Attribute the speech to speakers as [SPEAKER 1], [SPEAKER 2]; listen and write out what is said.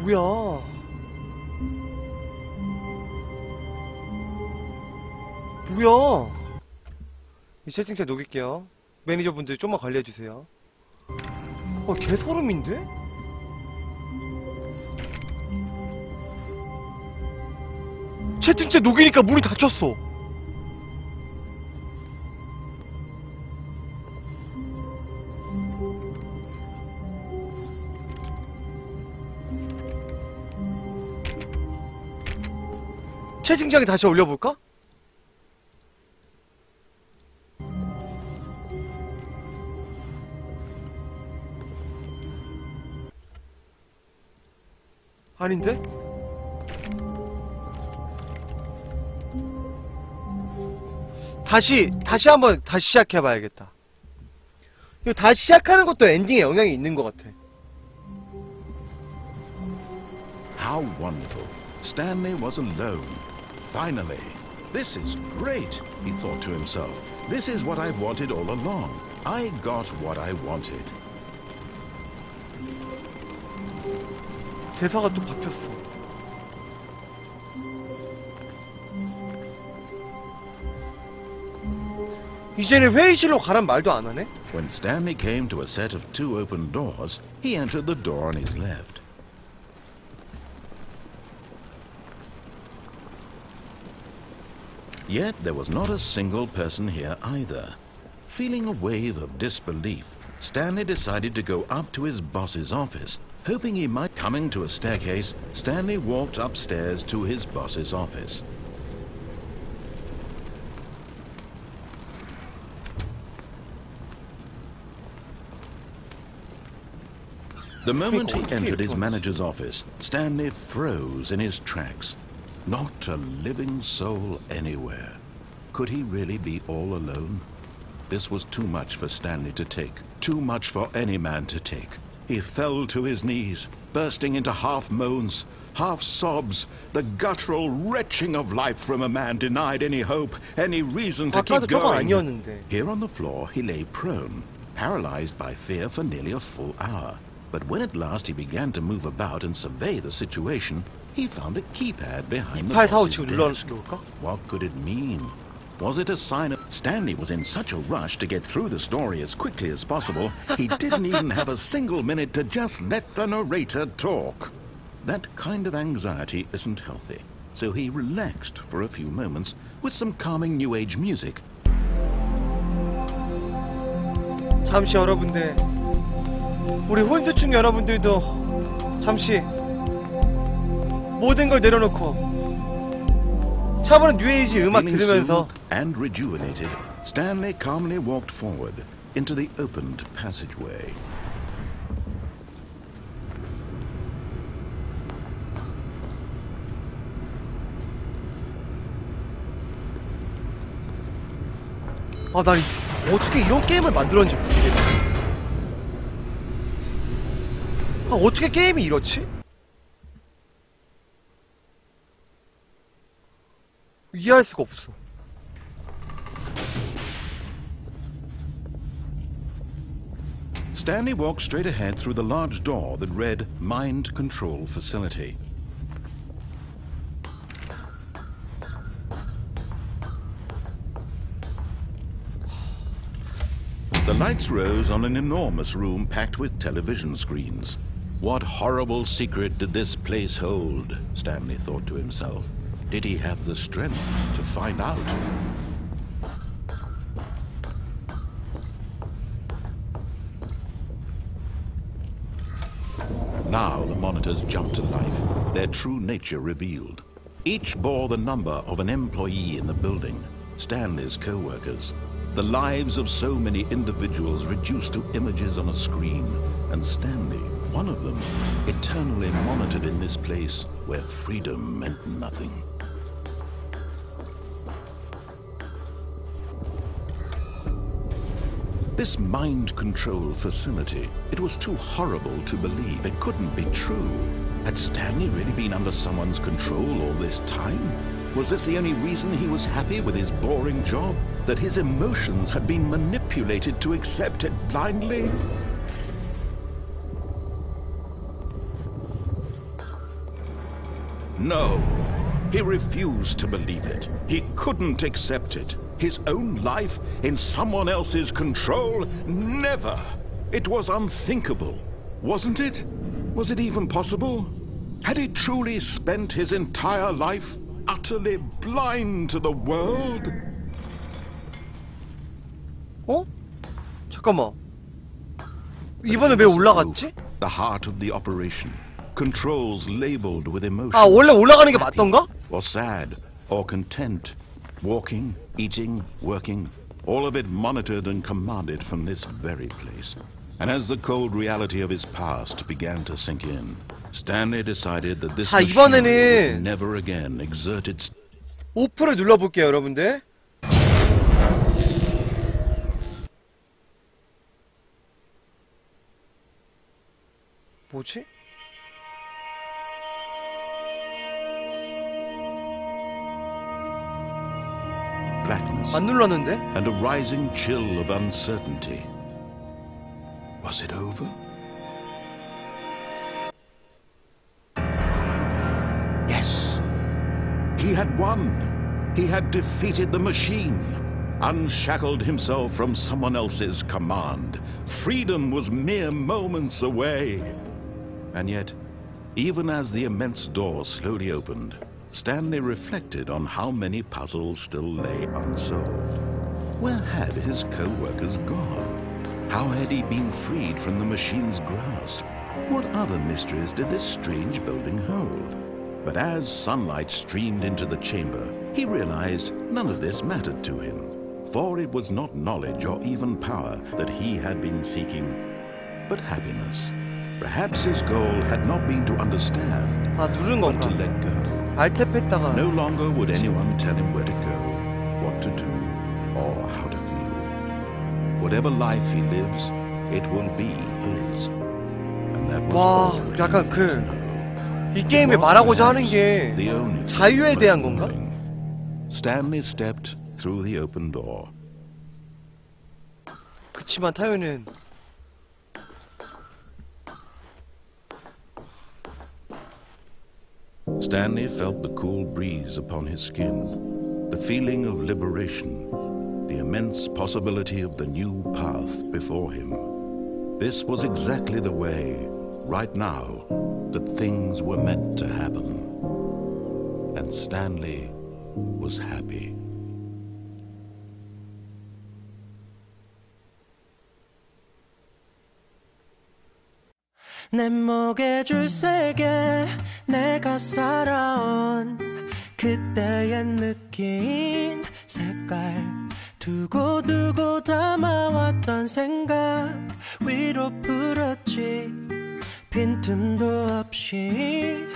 [SPEAKER 1] 뭐야? 뭐야? 이 채팅창 녹일게요. 매니저분들 좀만 관리해주세요. 개소름인데? 채팅창 녹이니까 문이 닫혔어. 채팅창에 다시 올려볼까? 아닌데? 다시 시작해봐야겠다. 이거 다시 시작하는 것도 엔딩에 영향이 있는 것 같아.
[SPEAKER 2] How wonderful. Stanley was alone. Finally. This is great, he thought to himself. This is what I've wanted all along. I got what I wanted.
[SPEAKER 1] 대사가 또 바뀌었어. 이제는 회의실로 가란 말도 안 하네?
[SPEAKER 2] When Stanley came to a set of 2 open doors, he entered the door on his left. Yet there was not a single person here either. Feeling a wave of disbelief, Stanley decided to go up to his boss's office, hoping he might. Coming to a staircase, Stanley walked upstairs to his boss's office. The moment he entered his manager's office, Stanley froze in his tracks. Not a living soul anywhere. Could he really be all alone? This was too much for Stanley to take. Too much for any man to take. He fell to his knees, bursting into half moans, half sobs, the guttural retching of life from a man denied any hope, any reason to keep going. Here on the floor, he lay prone, paralyzed by fear for nearly a full hour. But when at last he began to move about and survey the situation, he found a keypad behind the boss's desk. What could it mean? Was it a sign of... Stanley was in such a rush to get through the story as quickly as possible, he didn't even have a single minute to just let the narrator talk. That kind of anxiety isn't healthy, so he relaxed for a few moments with some calming New Age music.
[SPEAKER 1] 잠시 여러분들, 우리 혼수충 여러분들도 잠시 모든 걸 내려놓고 차분한 뉴에이지 음악 들으면서
[SPEAKER 2] and rejuvenated, Stanley calmly walked forward into the opened passageway.
[SPEAKER 1] 난 어떻게 이런 게임을 만들었는지 모르겠네. 어떻게 게임이 이렇지? 이해할 수가 없어.
[SPEAKER 2] Stanley walked straight ahead through the large door that read Mind Control Facility. The lights rose on an enormous room packed with television screens. What horrible secret did this place hold? Stanley thought to himself. Did he have the strength to find out? Now the monitors jumped to life, their true nature revealed. Each bore the number of an employee in the building, Stanley's co-workers. The lives of so many individuals reduced to images on a screen, and Stanley, one of them, eternally monitored in this place where freedom meant nothing. This mind control facility, it was too horrible to believe. It couldn't be true. Had Stanley really been under someone's control all this time? Was this the only reason he was happy with his boring job? That his emotions had been manipulated to accept it blindly? No. He refused to believe it. He couldn't accept it. His own life in someone else's control? Never. It was unthinkable. Wasn't it? Was it even possible? Had he truly spent his entire life utterly blind to the world?
[SPEAKER 1] 어? 잠깐만. 이번에 왜 올라갔지?
[SPEAKER 2] The heart of the operation. Controls labeled with emotion.
[SPEAKER 1] 아, 원래 올라가는 게 맞던가?
[SPEAKER 2] Or sad, or content. Walking, eating, working. All of it monitored and commanded from this very place. And as the cold reality of his past began to sink in, Stanley decided that this machine would never again exert its...
[SPEAKER 1] 오프를 눌러볼게요, 여러분들. 뭐지?
[SPEAKER 2] Blackness
[SPEAKER 1] 안 눌렀는데?
[SPEAKER 2] and a rising chill of uncertainty. Was it over? Yes. He had won. He had defeated the machine, unshackled himself from someone else's command. Freedom was mere moments away. And yet, even as the immense door slowly opened, Stanley reflected on how many puzzles still lay unsolved. Where had his co-workers gone? How had he been freed from the machine's grasp? What other mysteries did this strange building hold? But as sunlight streamed into the chamber, he realized none of this mattered to him, for it was not knowledge or even power that he had been seeking, but happiness. Perhaps his goal had not been to understand,
[SPEAKER 1] 아, 누른
[SPEAKER 2] but to
[SPEAKER 1] 건가?
[SPEAKER 2] let go.
[SPEAKER 1] 알탭했다가
[SPEAKER 2] No longer would anyone tell him where to go, what to do, or how to feel. Whatever life he lives, it will be his. And that was
[SPEAKER 1] 와,
[SPEAKER 2] all that
[SPEAKER 1] 약간
[SPEAKER 2] he needed to know.
[SPEAKER 1] 이 게임에 말하고자 하는 게
[SPEAKER 2] The only
[SPEAKER 1] 자유에 대한 건가?
[SPEAKER 2] Stanley stepped through the open door.
[SPEAKER 1] 그치만 타요는
[SPEAKER 2] Stanley felt the cool breeze upon his skin, the feeling of liberation, the immense possibility of the new path before him. This was exactly the way, right now, that things were meant to happen. And Stanley was happy.
[SPEAKER 3] 내 목에 줄 세계 내가 살아온 그때의 느낀 색깔 두고두고 담아왔던 생각 위로 풀었지 빈틈도 없이